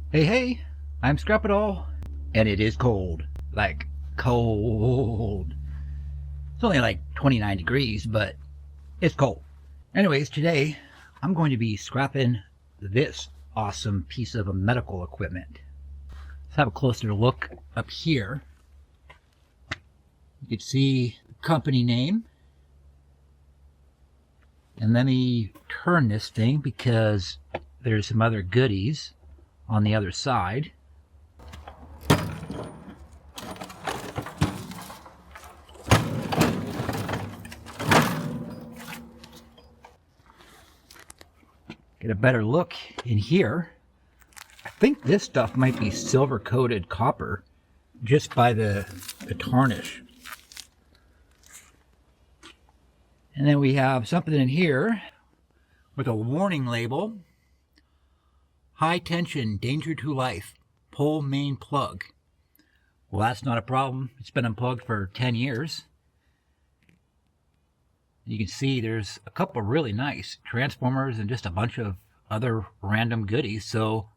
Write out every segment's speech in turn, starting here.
Hey, hey, I'm Scrapitall, and it is cold. Like, cold. It's only like 29 degrees, but it's cold. Anyways, today I'm going to be scrapping this awesome piece of medical equipment. Let's have a closer look up here. You can see the company name. And let me turn this thing because there's some other goodies on the other side. Get a better look in here. I think this stuff might be silver coated copper just by the tarnish. And then we have something in here with a warning label. High tension, danger to life, pole main plug. Well, that's not a problem. It's been unplugged for 10 years. You can see there's a couple really nice transformers and just a bunch of other random goodies. So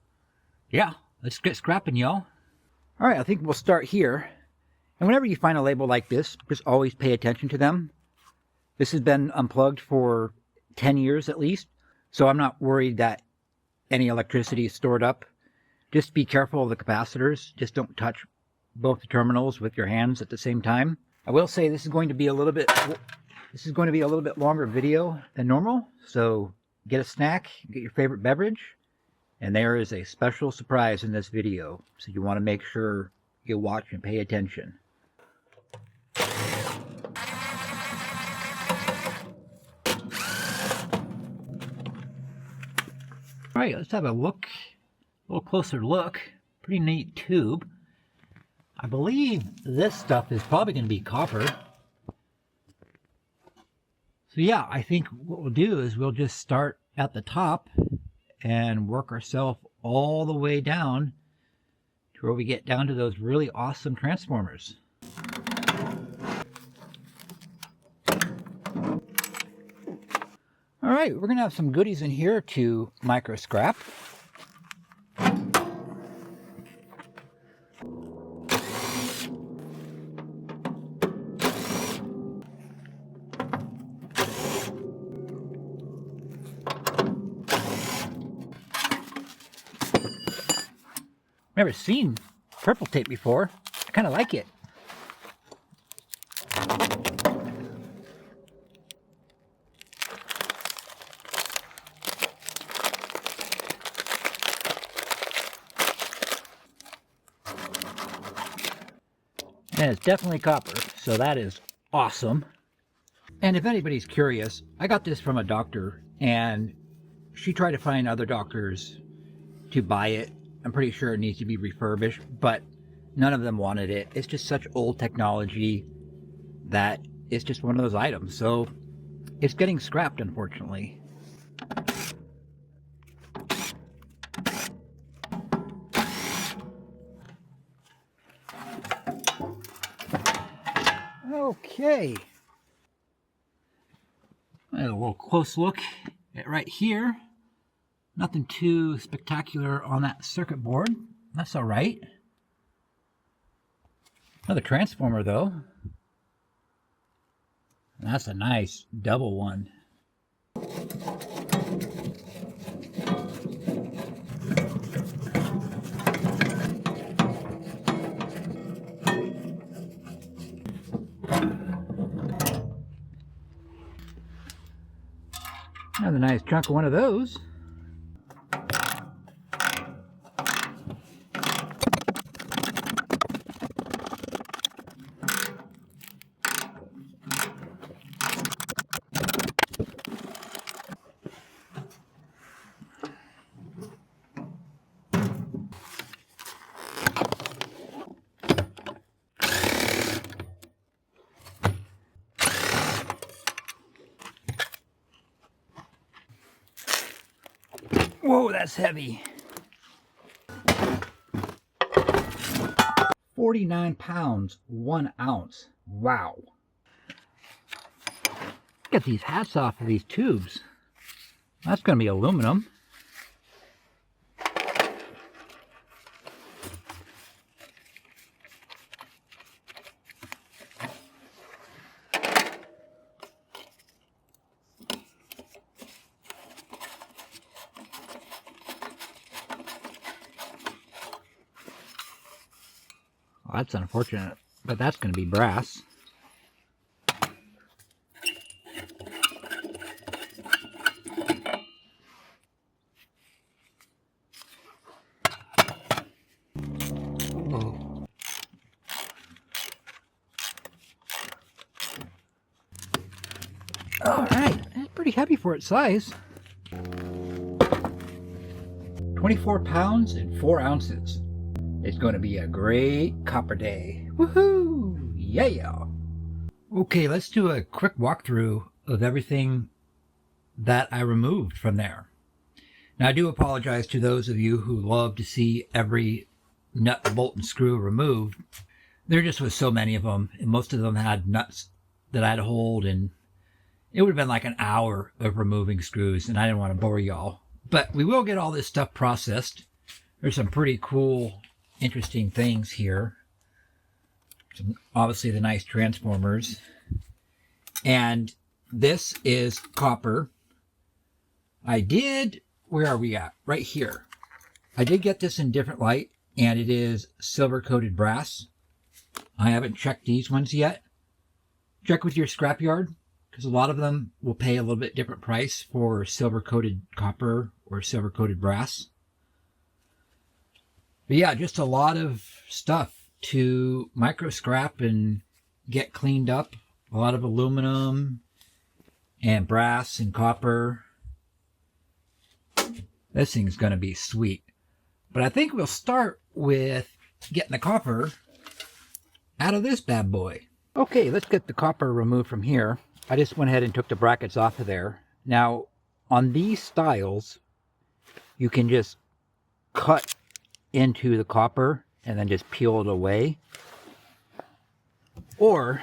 yeah, let's get scrapping, y'all. All right, I think we'll start here. And whenever you find a label like this, just always pay attention to them. This has been unplugged for 10 years at least, so I'm not worried that any electricity is stored up. Just be careful of the capacitors. Just don't touch both the terminals with your hands at the same time. I will say this is going to be a little bit longer video than normal, so get a snack, get your favorite beverage, and there is a special surprise in this video, so you want to make sure you watch and pay attention. All right, let's have a little closer look. Pretty neat tube. I believe this stuff is probably going to be copper. So yeah, I think what we'll do is we'll just start at the top and work ourselves all the way down to where we get down to those really awesome transformers. All right, we're going to have some goodies in here to micro scrap. Never seen purple tape before. I kind of like it. And it's definitely copper, so that is awesome. And if anybody's curious, I got this from a doctor, and she tried to find other doctors to buy it. I'm pretty sure it needs to be refurbished, but none of them wanted it. It's just such old technology that it's just one of those items. So it's getting scrapped, unfortunately. Okay. A little close look at right here. Nothing too spectacular on that circuit board. That's all right. Another transformer though. That's a nice double one. Another nice chunk of one of those. Whoa, that's heavy. 49 pounds, 1 ounce. Wow. Get these hats off of these tubes. That's going to be aluminum. Well, that's unfortunate, but that's going to be brass. All right, that's pretty heavy for its size. 24 pounds and 4 ounces. It's going to be a great copper day. Woohoo! Yeah! Okay, let's do a quick walkthrough of everything that I removed from there. Now, I do apologize to those of you who love to see every nut, bolt, and screw removed. There just was so many of them, and most of them had nuts that I had to hold, and it would have been like an hour of removing screws, and I didn't want to bore y'all. But we will get all this stuff processed. There's some pretty cool, interesting things here. Obviously the nice transformers. And this is copper. Where are we at? Right here. I did get this in different light, and it is silver-coated brass. I haven't checked these ones yet. Check with your scrapyard, because a lot of them will pay a little bit different price for silver-coated copper or silver-coated brass. But yeah, just a lot of stuff to micro-scrap and get cleaned up. A lot of aluminum and brass and copper. This thing's going to be sweet. But I think we'll start with getting the copper out of this bad boy. Okay, let's get the copper removed from here. I just went ahead and took the brackets off of there. Now, on these styles, you can just cut into the copper and then just peel it away. Or,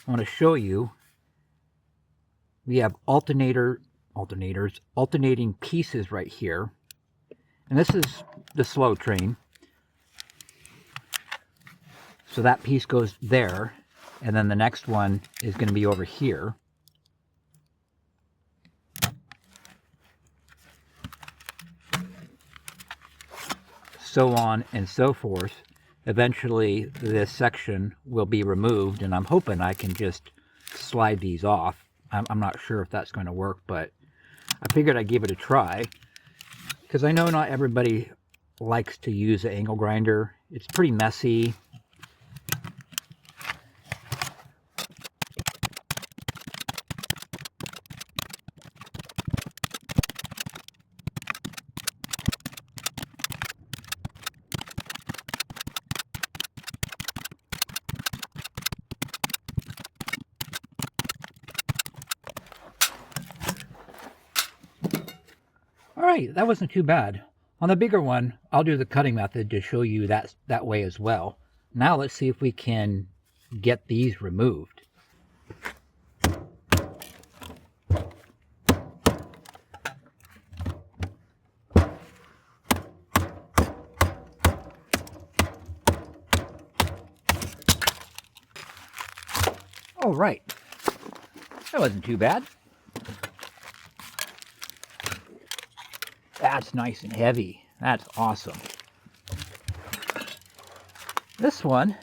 I want to show you, we have alternating pieces right here. And this is the slow train. So that piece goes there, and then the next one is going to be over here. So on and so forth. Eventually this section will be removed, and I'm hoping I can just slide these off. I'm not sure if that's going to work, but I figured I'd give it a try, because I know not everybody likes to use an angle grinder. It's pretty messy. Alright, that wasn't too bad. On the bigger one, I'll do the cutting method to show you that way as well. Now let's see if we can get these removed. Alright, that wasn't too bad. That's nice and heavy. That's awesome. This one,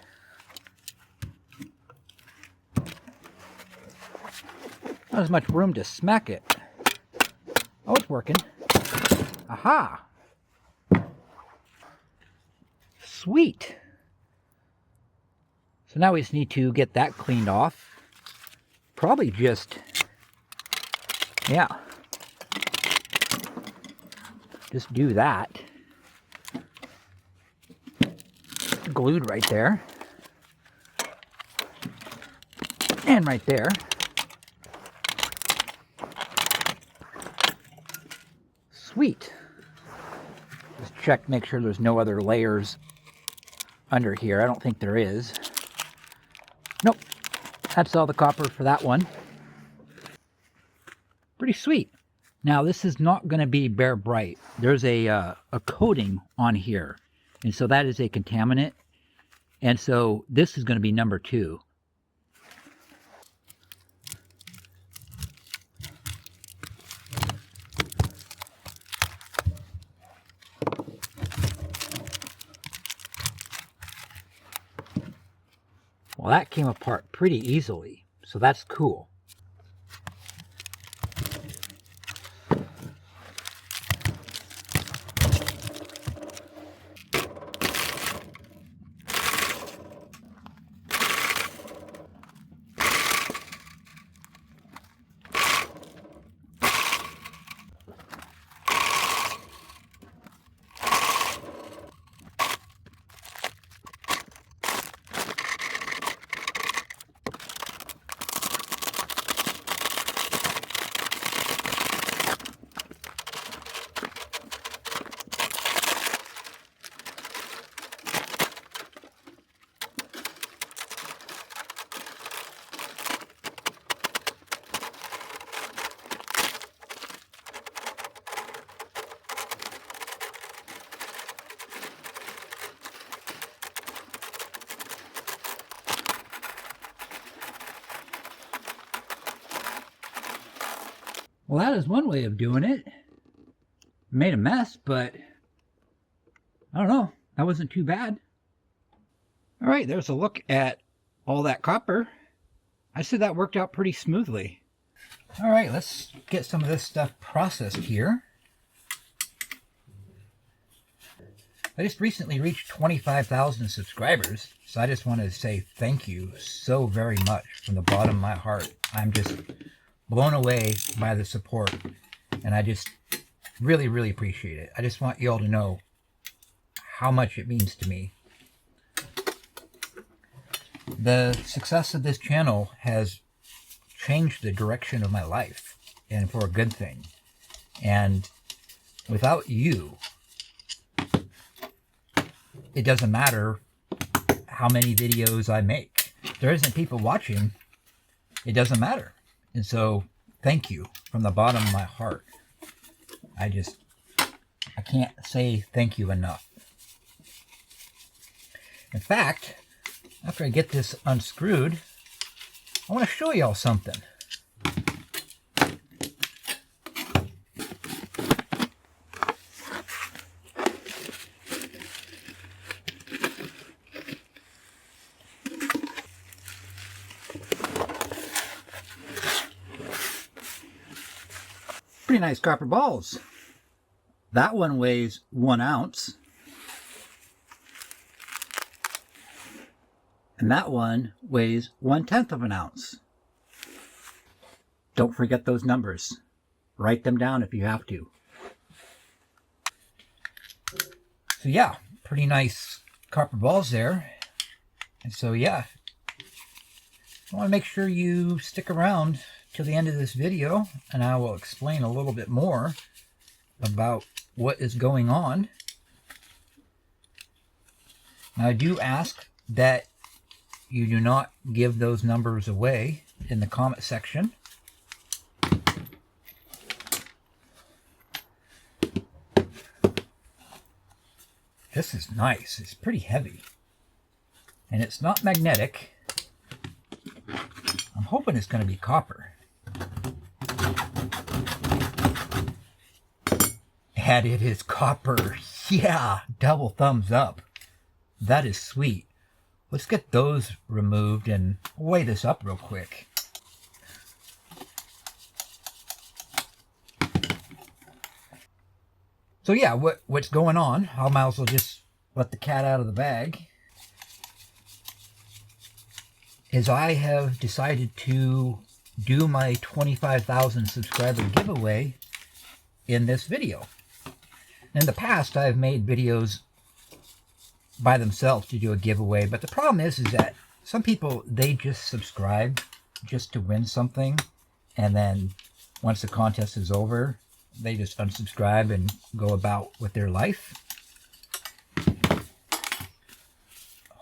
not as much room to smack it. Oh, it's working. Aha! Sweet. So now we just need to get that cleaned off. Probably just, yeah. Just do that. Glued right there. And right there. Sweet. Just check, make sure there's no other layers under here. I don't think there is. Nope. That's all the copper for that one. Pretty sweet. Now, this is not going to be bare bright. There's a coating on here, and so that is a contaminant. And so this is going to be number 2. Well, that came apart pretty easily, so that's cool. Well, that is one way of doing it. Made a mess, but I don't know. That wasn't too bad. All right, there's a look at all that copper. I said that worked out pretty smoothly. All right, let's get some of this stuff processed here. I just recently reached 25,000 subscribers, so I just want to say thank you so very much from the bottom of my heart. I'm just blown away by the support, and I just really, really appreciate it. I just want you all to know how much it means to me. The success of this channel has changed the direction of my life, and for a good thing. And without you, it doesn't matter how many videos I make. If there isn't people watching, it doesn't matter. And so, thank you from the bottom of my heart. I can't say thank you enough. In fact, after I get this unscrewed, I want to show y'all something. Pretty nice copper balls. That one weighs 1 ounce. And that one weighs 1/10 of an ounce. Don't forget those numbers. Write them down if you have to. So yeah, pretty nice copper balls there. And so yeah, I want to make sure you stick around till the end of this video, and I will explain a little bit more about what is going on. Now, I do ask that you do not give those numbers away in the comment section. This is nice. It's pretty heavy. And it's not magnetic. I'm hoping it's going to be copper. And it is copper. Yeah, double thumbs up. That is sweet. Let's get those removed and weigh this up real quick. So yeah, what's going on? I might as well just let the cat out of the bag. Is I have decided to do my 25,000 subscriber giveaway in this video. In the past, I've made videos by themselves to do a giveaway, but the problem is that some people, they just subscribe just to win something, and then once the contest is over, they just unsubscribe and go about with their life.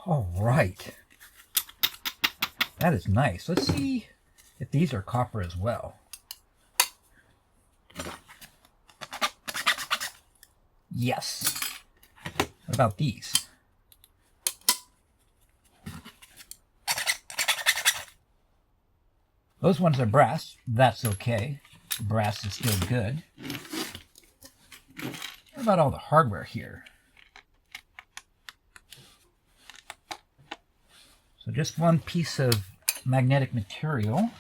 All right. That is nice. Let's see if these are copper as well. Yes. What about these? Those ones are brass. That's okay. Brass is still good. What about all the hardware here? So just one piece of magnetic material.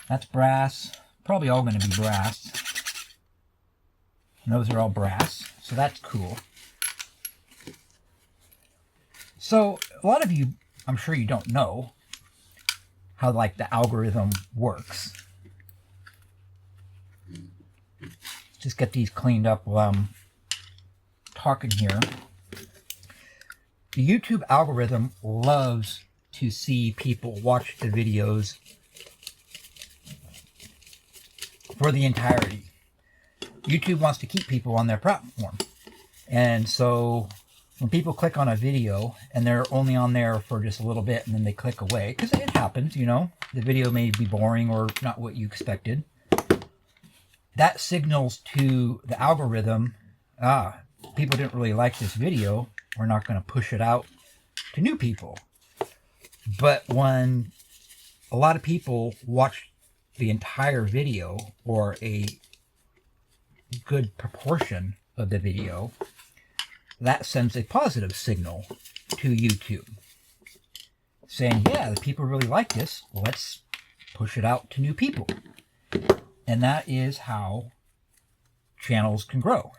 That's brass. Probably all going to be brass. And those are all brass, so that's cool. So a lot of you, I'm sure you don't know how like the algorithm works. Just get these cleaned up while I'm talking here. The YouTube algorithm loves to see people watch the videos for the entirety. YouTube wants to keep people on their platform. And so when people click on a video and they're only on there for just a little bit and then they click away, because it happens, you know, the video may be boring or not what you expected. That signals to the algorithm, people didn't really like this video. We're not going to push it out to new people. But when a lot of people watch the entire video or a good proportion of the video, that sends a positive signal to YouTube saying, yeah, the people really like this. Let's push it out to new people. And that is how channels can grow.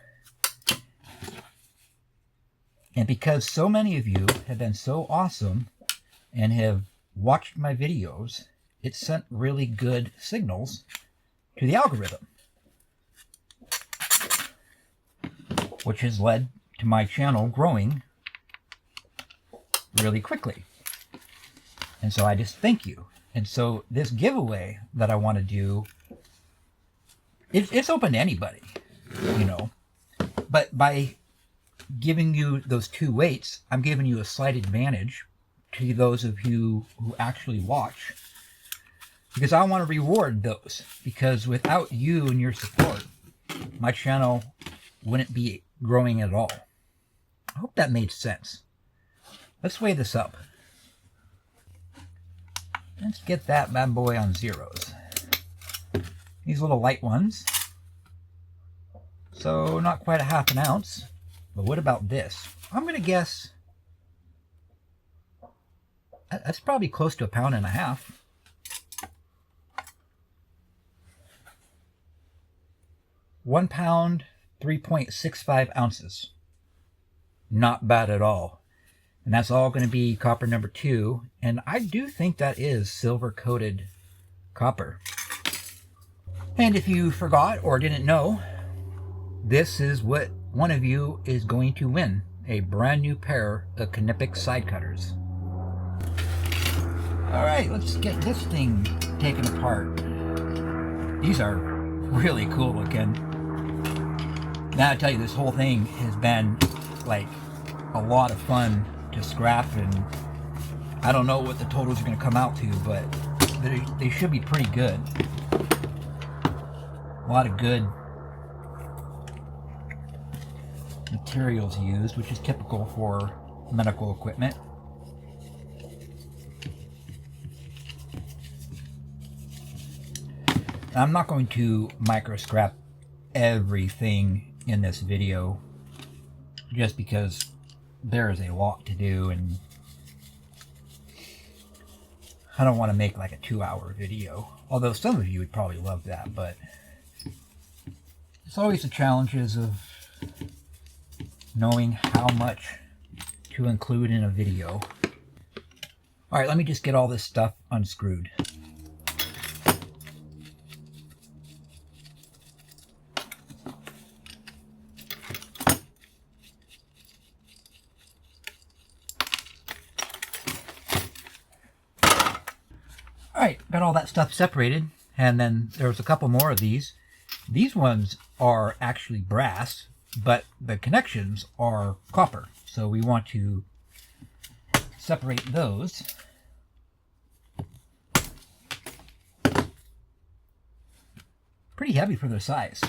And because so many of you have been so awesome and have watched my videos, it sent really good signals to the algorithm, which has led to my channel growing really quickly. And so I just thank you. And so this giveaway that I want to do, it's open to anybody, you know, but by giving you those 2 weights, I'm giving you a slight advantage to those of you who actually watch, because I want to reward those, because without you and your support, my channel wouldn't be growing at all. I hope that made sense. Let's weigh this up. Let's get that bad boy on zeros. These little light ones. So not quite a half an ounce. But what about this? I'm going to guess that's probably close to 1.5 pounds. 1 pound, 3.65 ounces. Not bad at all. And that's all going to be copper number 2. And I do think that is silver-coated copper. And if you forgot or didn't know, this is what one of you is going to win. A brand new pair of Knipex side cutters. Alright, let's get this thing taken apart. These are really cool looking. Now I tell you, this whole thing has been like a lot of fun to scrap, and I don't know what the totals are going to come out to, but they should be pretty good. A lot of good materials used, which is typical for medical equipment. I'm not going to micro scrap everything in this video just because there is a lot to do, and I don't want to make like a 2-hour video, although some of you would probably love that. But it's always the challenges of knowing how much to include in a video. Alright, let me just get all this stuff unscrewed. Alright, got all that stuff separated, and then there's a couple more of these. These ones are actually brass, but the connections are copper. So we want to separate those. Pretty heavy for their size.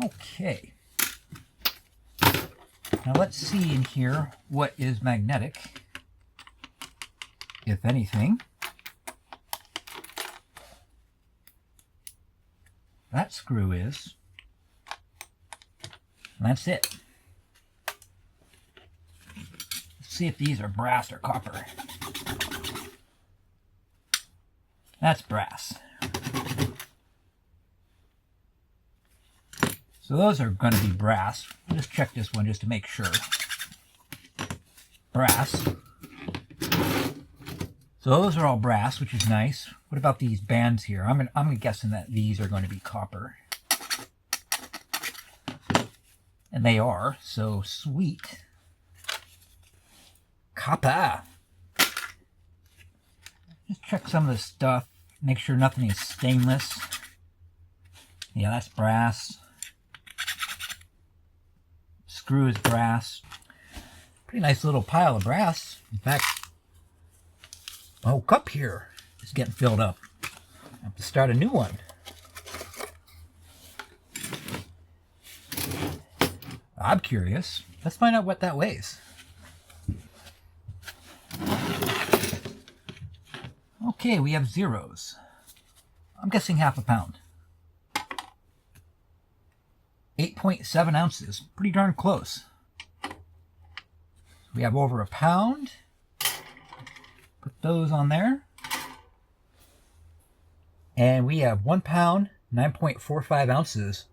Okay. Now let's see in here what is magnetic, if anything. That screw is. And that's it. Let's see if these are brass or copper. That's brass. So those are going to be brass. I'll just check this one just to make sure. Brass. So those are all brass, which is nice. What about these bands here? I'm guessing that these are going to be copper. And they are, so sweet. Copper. Just check some of the stuff. Make sure nothing is stainless. Yeah, that's brass. Screw is brass. Pretty nice little pile of brass. In fact, my whole cup here is getting filled up. I have to start a new one. I'm curious. Let's find out what that weighs. Okay, we have zeros. I'm guessing half a pound. 8.7 ounces. Pretty darn close. We have over a pound. Put those on there. And we have 1 pound, 9.45 ounces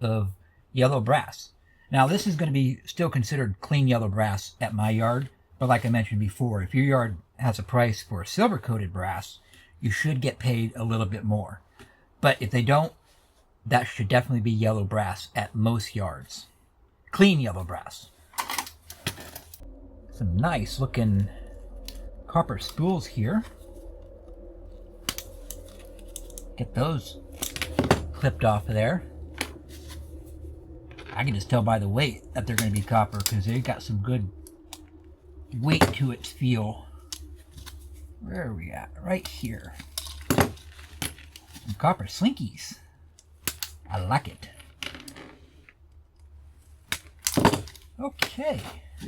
of yellow brass. Now this is going to be still considered clean yellow brass at my yard. But like I mentioned before, if your yard has a price for silver coated brass, you should get paid a little bit more. But if they don't, that should definitely be yellow brass at most yards. Clean yellow brass. Some nice looking copper spools here. Get those clipped off of there. I can just tell by the weight that they're going to be copper because they've got some good weight to its feel. Where are we at? Right here. Some copper slinkies. I like it. Okay. A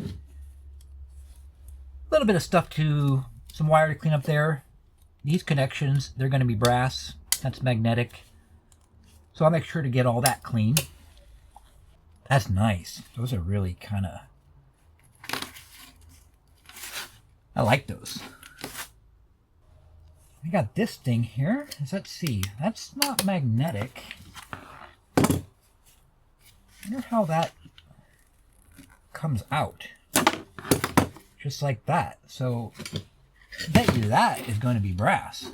little bit of stuff to, some wire to clean up there. These connections, they're going to be brass. That's magnetic. So I'll make sure to get all that clean. That's nice. Those are really kind of... I like those. We got this thing here. Let's see. That's not magnetic. I wonder how that comes out. Just like that. So, I bet you that is going to be brass.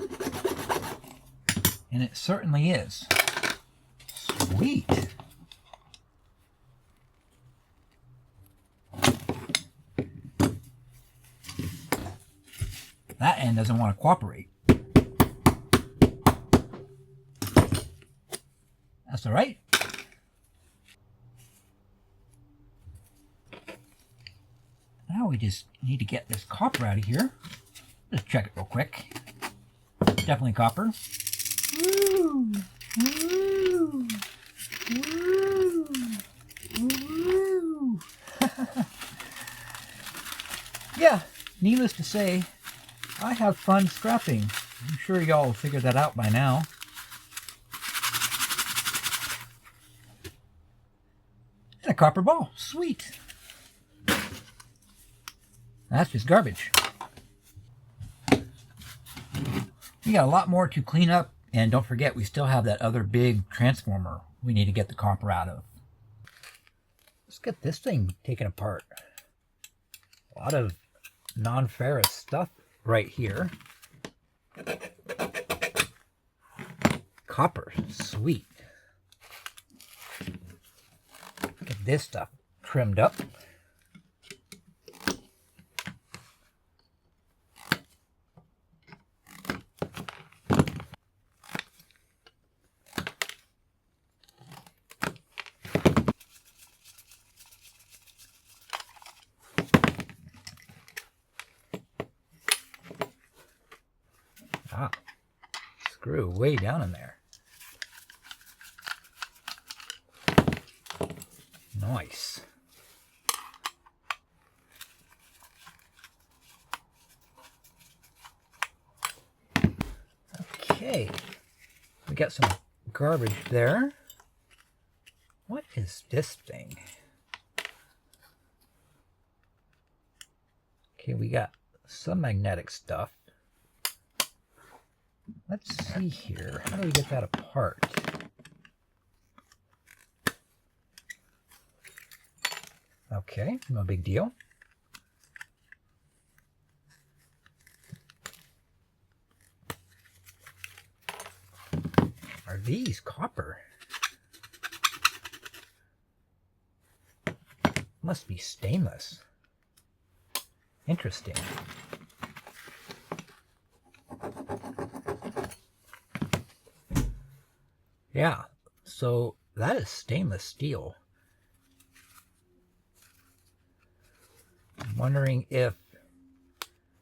And it certainly is. Sweet. That end doesn't want to cooperate. That's all right. Now we just need to get this copper out of here. Just check it real quick. Definitely copper. Woo! Woo! Woo! Woo! Yeah, needless to say, I have fun scrapping. I'm sure y'all figured that out by now. And a copper ball. Sweet. That's just garbage. We got a lot more to clean up, and don't forget we still have that other big transformer we need to get the copper out of. Let's get this thing taken apart. A lot of non-ferrous stuff right here. Copper, sweet. Get this stuff trimmed up. Ah, screw way down in there. Nice. Okay, we got some garbage there. What is this thing? Okay, we got some magnetic stuff. Let's see here. How do we get that apart? Okay, no big deal. Are these copper? Must be stainless. Interesting. Yeah, so that is stainless steel. I'm wondering if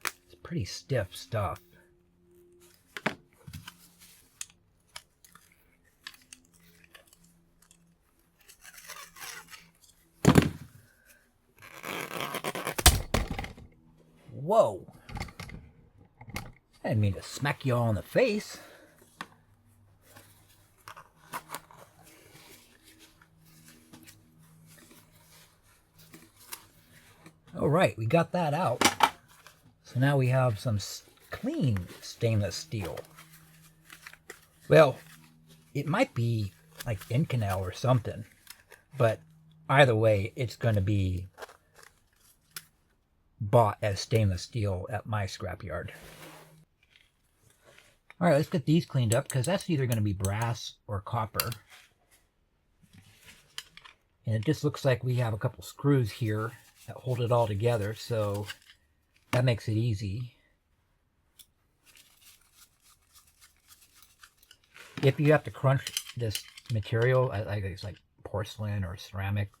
it's pretty stiff stuff. Whoa! I didn't mean to smack you all in the face. All right, we got that out. So now we have some clean stainless steel. Well, it might be like Inconel or something, but either way, it's going to be bought as stainless steel at my scrapyard. All right, let's get these cleaned up because that's either going to be brass or copper. And it just looks like we have a couple screws here that hold it all together, so that makes it easy. If you have to crunch this material, I think it's like porcelain or ceramic,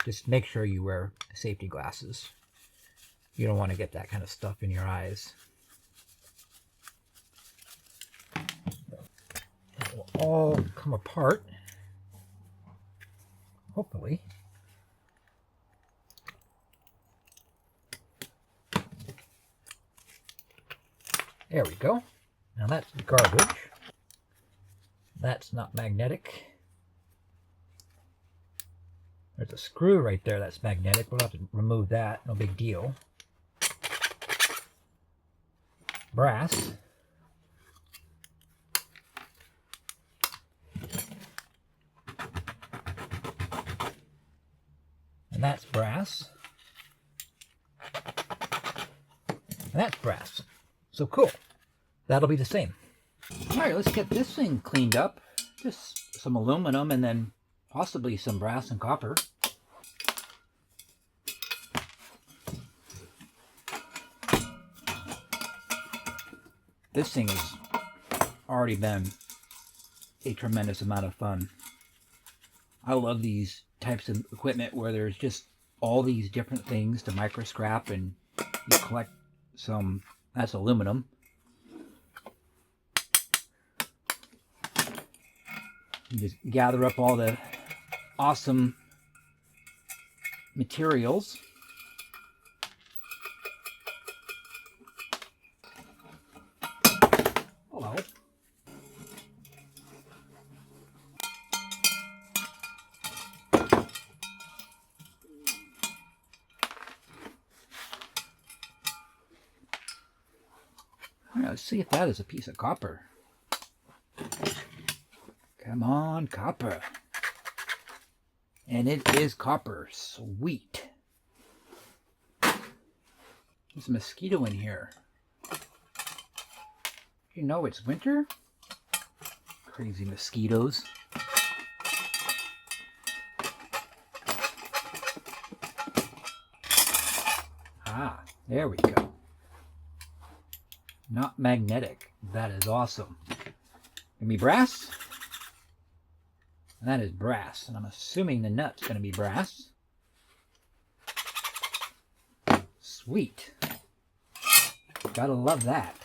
just make sure you wear safety glasses. You don't want to get that kind of stuff in your eyes. It will all come apart, hopefully. There we go. Now that's garbage. That's not magnetic. There's a screw right there that's magnetic. We'll have to remove that. No big deal. Brass. And that's brass. And that's brass. So cool. That'll be the same. All right, let's get this thing cleaned up. Just some aluminum and then possibly some brass and copper. This thing has already been a tremendous amount of fun. I love these types of equipment where there's just all these different things to micro scrap and you collect some. That's aluminum. You just gather up all the awesome materials. Hello. All right, let's see if that is a piece of copper. Come on, copper. And it is copper. Sweet. There's a mosquito in here. You know it's winter? Crazy mosquitoes. Ah, there we go. Not magnetic. That is awesome. Give me brass. That is brass, and I'm assuming the nut's going to be brass. Sweet. Gotta love that.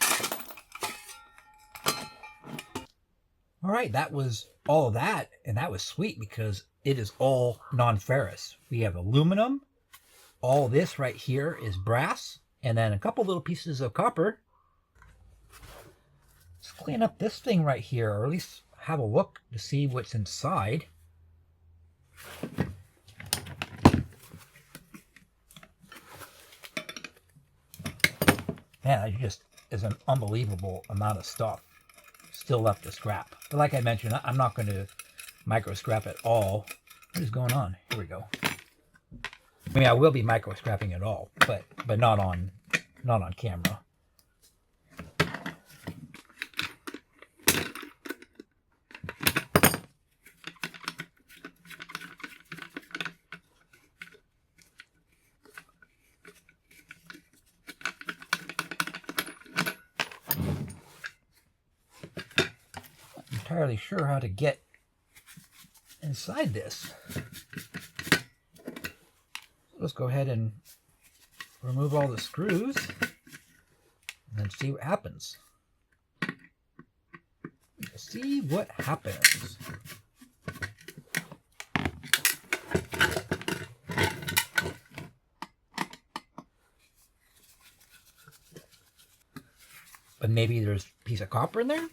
All right, that was all of that, and that was sweet because it is all non-ferrous. We have aluminum. All this right here is brass, and then a couple little pieces of copper. Let's clean up this thing right here, or at least have a look to see what's inside. Man, I just is an unbelievable amount of stuff still left to scrap. But like I mentioned, I'm not going to micro scrap it all. What is going on? Here we go. I mean, I will be micro scrapping it all, but not on camera. Entirely sure how to get inside this. Let's go ahead and remove all the screws and then see what happens. See what happens. But maybe there's a piece of copper in there?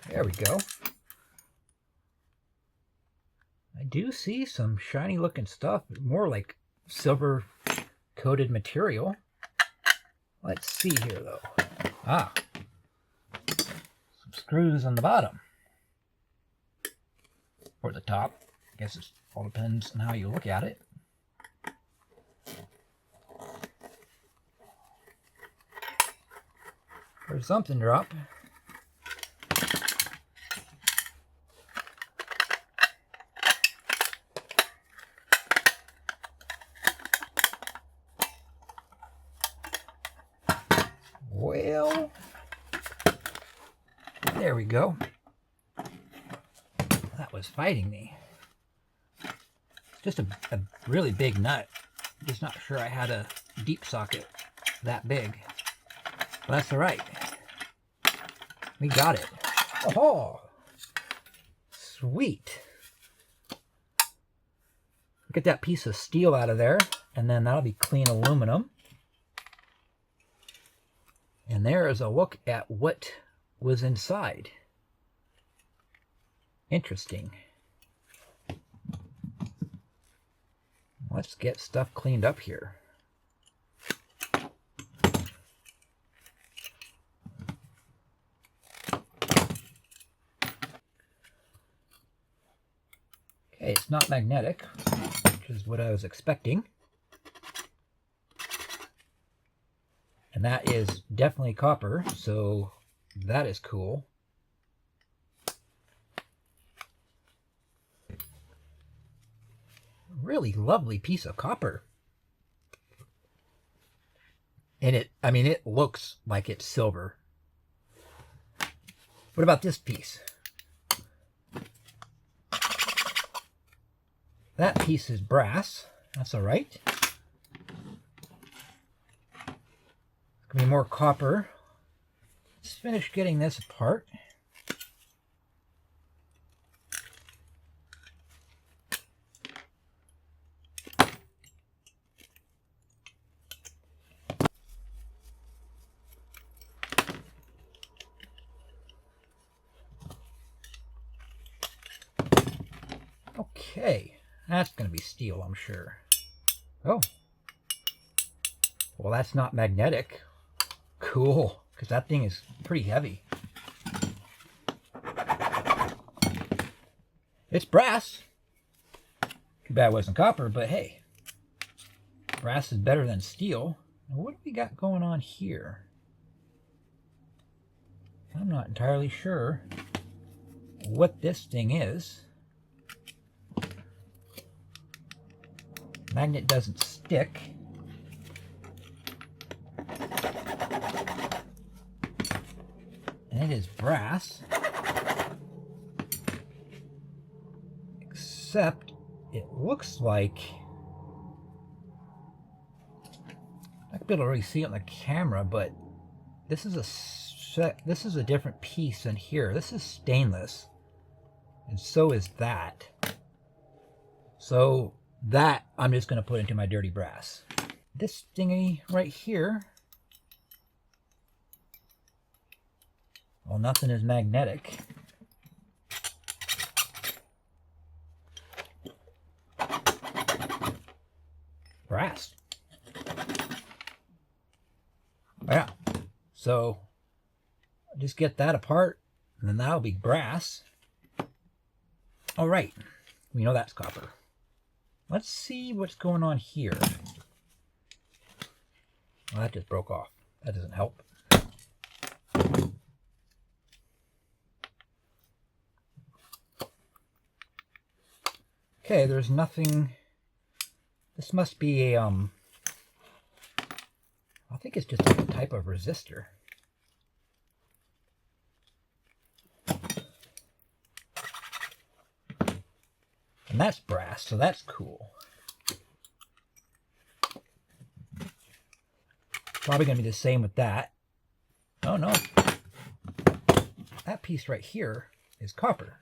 There we go. I do see some shiny looking stuff, more like silver coated material. Let's see here though. Ah, some screws on the bottom. Or the top. I guess it all depends on how you look at it. There's something drop. Well, there we go. That was fighting me. Just a really big nut. I'm just not sure I had a deep socket that big. But that's all right. We got it. Oh, sweet. Get that piece of steel out of there, and then that'll be clean aluminum. And there is a look at what was inside. Interesting. Let's get stuff cleaned up here. Okay, it's not magnetic, which is what I was expecting. And that is definitely copper, so that is cool. Really lovely piece of copper. And it looks like it's silver. What about this piece? That piece is brass. That's all right. Gonna be more copper. Let's finish getting this apart. Okay, that's going to be steel, I'm sure. Oh. Well, that's not magnetic. Cool, because that thing is pretty heavy. It's brass. Too bad it wasn't copper, but hey. Brass is better than steel. Now, what do we got going on here? I'm not entirely sure what this thing is. Magnet doesn't stick. And it is brass. Except it looks like I could be able to really see it on the camera, but this is a different piece than here. This is stainless. And so is that. So that I'm just going to put into my dirty brass. This thingy right here, well, nothing is magnetic. brass. Yeah, so just get that apart, and then that'll be brass. All right, we know that's copper. Let's see what's going on here. Well, that just broke off. That doesn't help. Okay, there's nothing. This must be a, I think it's just a type of resistor. And that's brass, so that's cool. Probably going to be the same with that. Oh no. That piece right here is copper.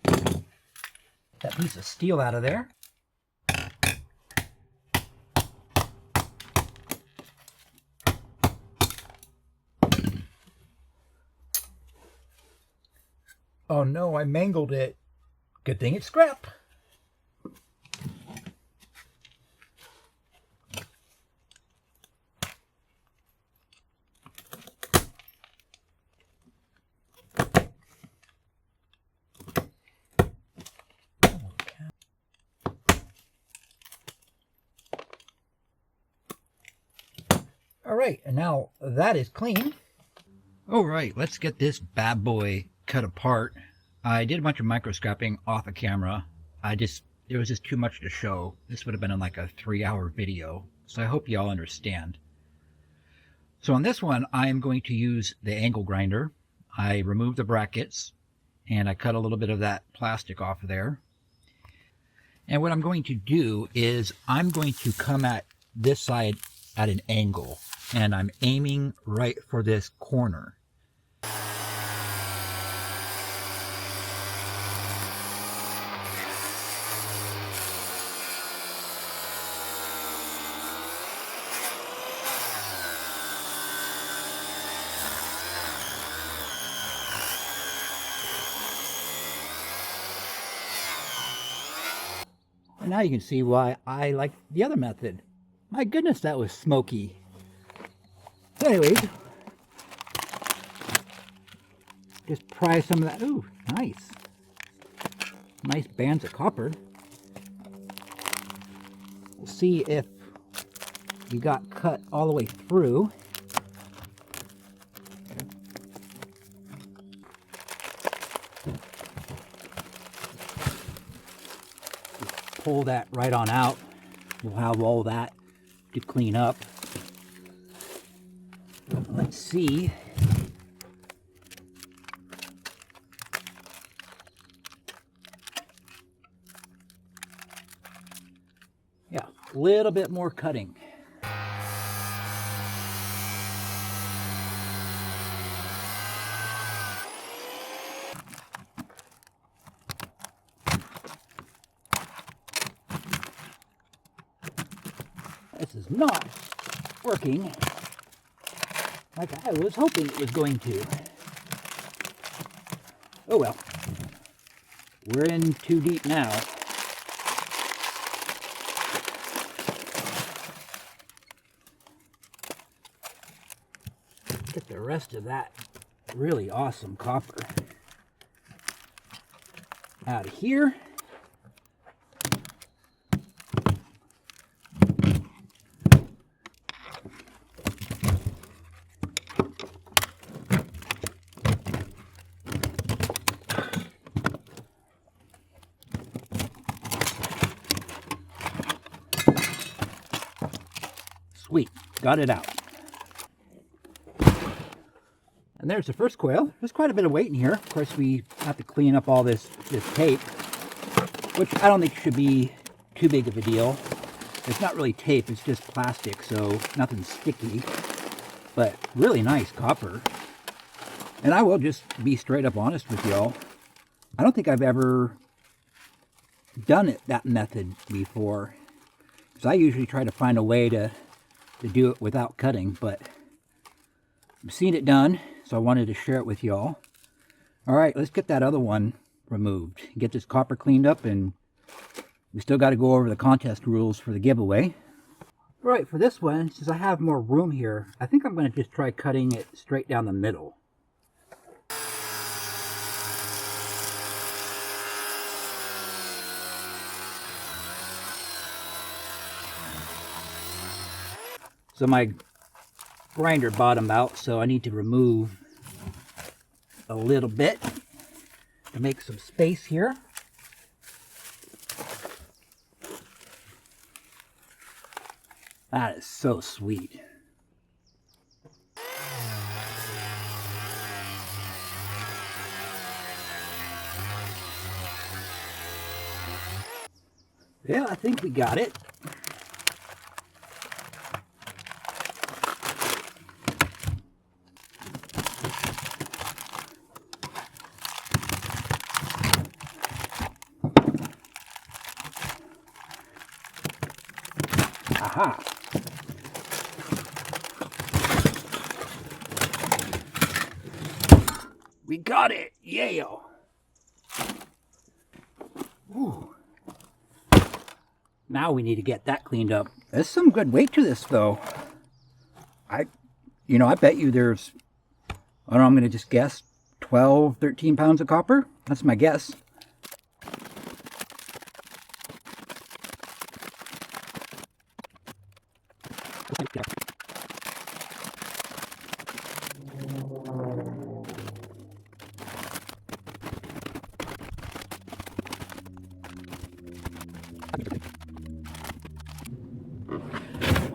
That piece of steel out of there. Oh no, I mangled it. Good thing it's scrap. All right, and now that is clean. All right, let's get this bad boy cut apart. I did a bunch of micro scrapping off the camera. There was just too much to show. This would have been in like a 3-hour video, so I hope you all understand. So on this one, I am going to use the angle grinder. I removed the brackets, and I cut a little bit of that plastic off of there. And what I'm going to do is I'm going to come at this side at an angle, and I'm aiming right for this corner. And now you can see why I like the other method. My goodness, that was smoky. So anyways, just pry some of that. Ooh, nice. Nice bands of copper. We'll see if you got cut all the way through. Pull that right on out. We'll have all that to clean up. Let's see. Yeah, a little bit more cutting. This is not working like I was hoping it was going to. Oh well. We're in too deep now. Get the rest of that really awesome copper out of here. Sweet, got it out. And there's the first coil. There's quite a bit of weight in here. Of course, we have to clean up all this tape, which I don't think should be too big of a deal. It's not really tape, it's just plastic, so nothing sticky, but really nice copper. And I will just be straight up honest with y'all. I don't think I've ever done it that method before, because I usually try to find a way to do it without cutting, but I've seen it done, so I wanted to share it with y'all. All right, let's get that other one removed. Get this copper cleaned up and We still got to go over the contest rules for the giveaway. All right, for this one, since I have more room here, I think I'm going to just try cutting it straight down the middle. So my grinder bottomed out, so I need to remove a little bit to make some space here. That is so sweet. Yeah, I think we got it. Aha. We got it! Yeah! Ooh. Now we need to get that cleaned up. There's some good weight to this, though. I bet you there's, I don't know, I'm going to just guess 12, 13 pounds of copper. That's my guess.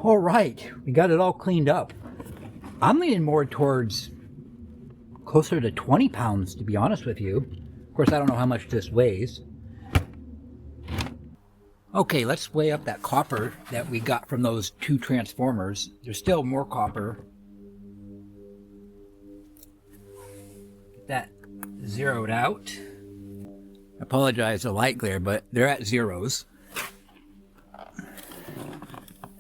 All right, we got it all cleaned up. I'm leaning more towards closer to 20 pounds, to be honest with you. Of course, I don't know how much this weighs. Okay, let's weigh up that copper that we got from those two transformers. There's still more copper. Get that zeroed out. I apologize for the light glare, but they're at zeros.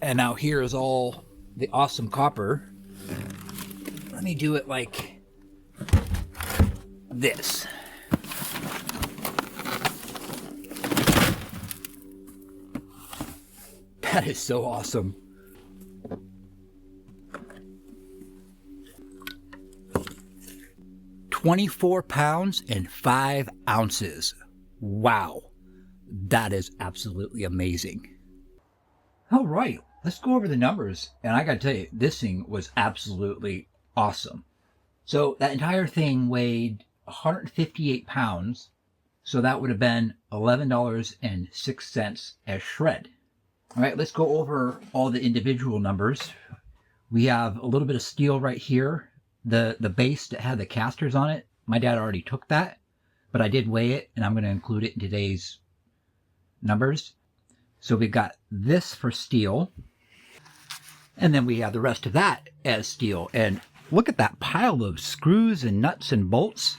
And now here is all the awesome copper. Let me do it like this. That is so awesome. £24 pounds and 5 ounces. Wow. That is absolutely amazing. All right, let's go over the numbers. And I gotta tell you, this thing was absolutely awesome. So that entire thing weighed 158 pounds. So that would have been $11.06 as shred. All right, let's go over all the individual numbers. We have a little bit of steel right here. The base that had the casters on it, my dad already took that, but I did weigh it, and I'm going to include it in today's numbers. So we've got this for steel, and then we have the rest of that as steel. And look at that pile of screws and nuts and bolts.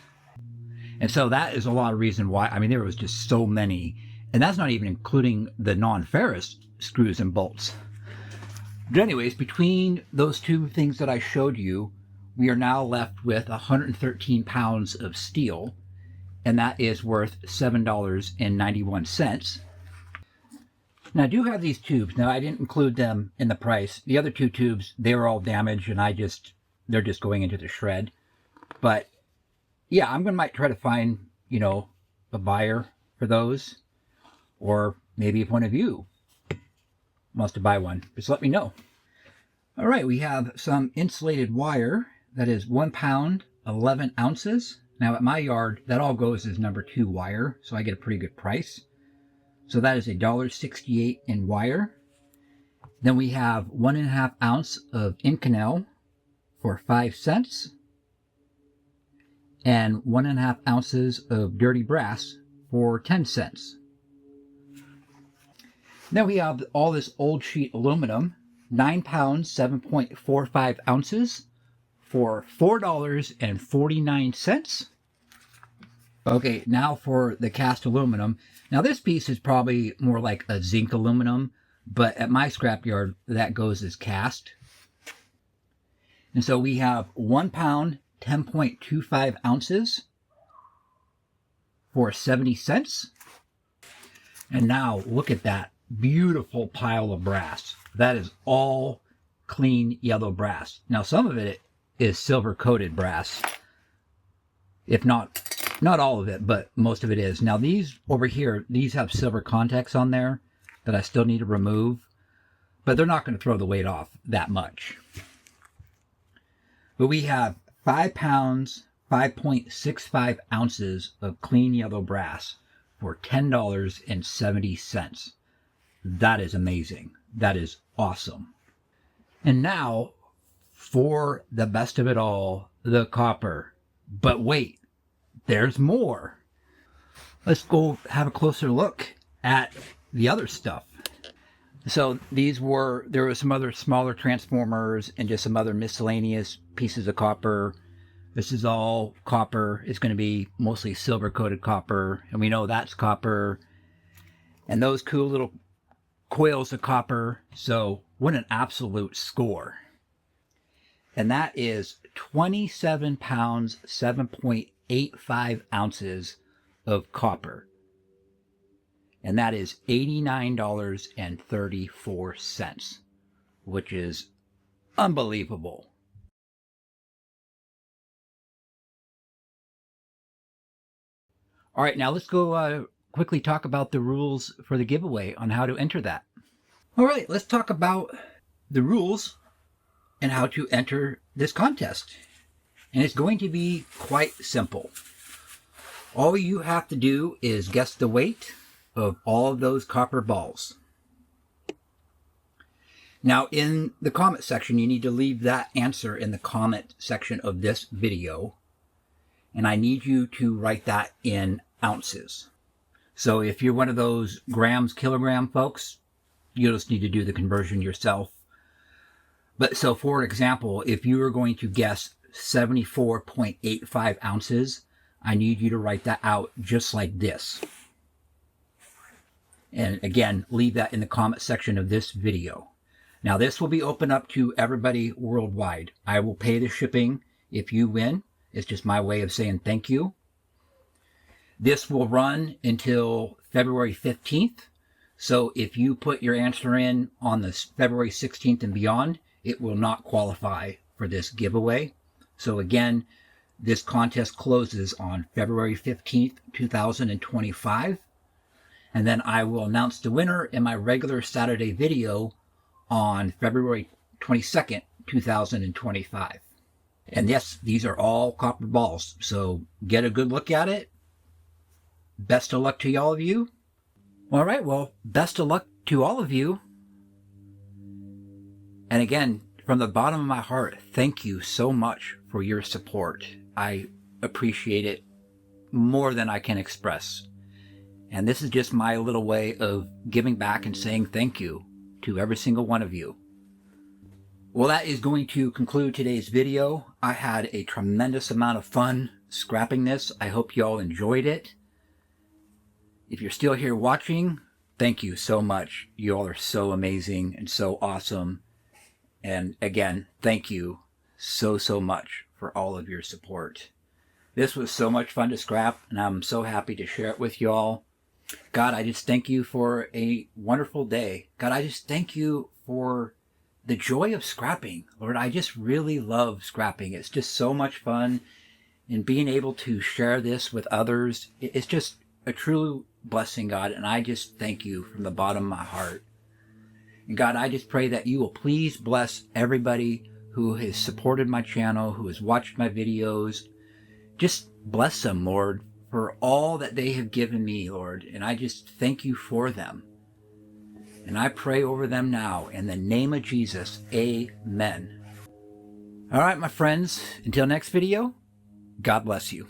And so that is a lot of reason why. I mean, there was just so many, and that's not even including the non-ferrous screws and bolts. But anyways, between those two things that I showed you, we are now left with 113 pounds of steel, and that is worth $7.91. Now, I do have these tubes. Now, I didn't include them in the price. The other two tubes, they were all damaged, and they're just going into the shred. But yeah, might try to find, a buyer for those, or maybe if one of you wants to buy one, just let me know. All right, we have some insulated wire that is 1 pound, 11 ounces. Now at my yard, that all goes as number 2 wire, so I get a pretty good price. So that is $1.68 in wire. Then we have 1.5 ounce of Inconel for 5 cents. And 1.5 ounces of dirty brass for 10 cents. Then we have all this old sheet aluminum, 9 pounds, 7.45 ounces for $4.49. Okay, now for the cast aluminum. Now this piece is probably more like a zinc aluminum, but at my scrapyard, that goes as cast. And so we have 1 pound, 10.25 ounces for 70 cents. And now look at that beautiful pile of brass. That is all clean yellow brass. Now some of it is silver coated brass. If not all of it, but most of it is. Now these over here, these have silver contacts on there that I still need to remove, but they're not going to throw the weight off that much. But we have 5 pounds, 5.65 ounces of clean yellow brass for $10.70. That is amazing. That is awesome. And now for the best of it all, the copper. But wait, there's more. Let's go have a closer look at the other stuff. So there were some other smaller transformers and just some other miscellaneous pieces of copper. This is all copper. It's going to be mostly silver coated copper. And we know that's copper. And those cool little coils of copper. So what an absolute score. And that is 27 pounds, 7.85 ounces of copper. And that is $89.34, which is unbelievable. All right, now let's go quickly talk about the rules for the giveaway on how to enter that. All right, let's talk about the rules and how to enter this contest. And it's going to be quite simple. All you have to do is guess the weight of all of those copper balls. Now in the comment section, you need to leave that answer in the comment section of this video. And I need you to write that in ounces. So if you're one of those grams, kilogram folks, you just need to do the conversion yourself. But so for example, if you are going to guess 74.85 ounces, I need you to write that out just like this. And again, leave that in the comment section of this video. Now this will be open up to everybody worldwide. I will pay the shipping if you win. It's just my way of saying thank you. This will run until February 15th. So if you put your answer in on the February 16th and beyond, it will not qualify for this giveaway. So again, this contest closes on February 15th, 2025. And then I will announce the winner in my regular Saturday video on February 22nd, 2025. And yes, these are all copper balls. So get a good look at it. Best of luck to all of you. All right, well, best of luck to all of you. And again, from the bottom of my heart, thank you so much for your support. I appreciate it more than I can express. And this is just my little way of giving back and saying thank you to every single one of you. Well, that is going to conclude today's video. I had a tremendous amount of fun scrapping this. I hope you all enjoyed it. If you're still here watching, thank you so much. You all are so amazing and so awesome. And again, thank you so much for all of your support. This was so much fun to scrap, and I'm so happy to share it with you all. God, I just thank you for a wonderful day. God, I just thank you for the joy of scrapping. Lord, I just really love scrapping. It's just so much fun. And being able to share this with others, it's just a true blessing, God. And I just thank you from the bottom of my heart. And God, I just pray that you will please bless everybody who has supported my channel, who has watched my videos. Just bless them, Lord, for all that they have given me, Lord. And I just thank you for them. And I pray over them now in the name of Jesus. Amen. All right, my friends, until next video, God bless you.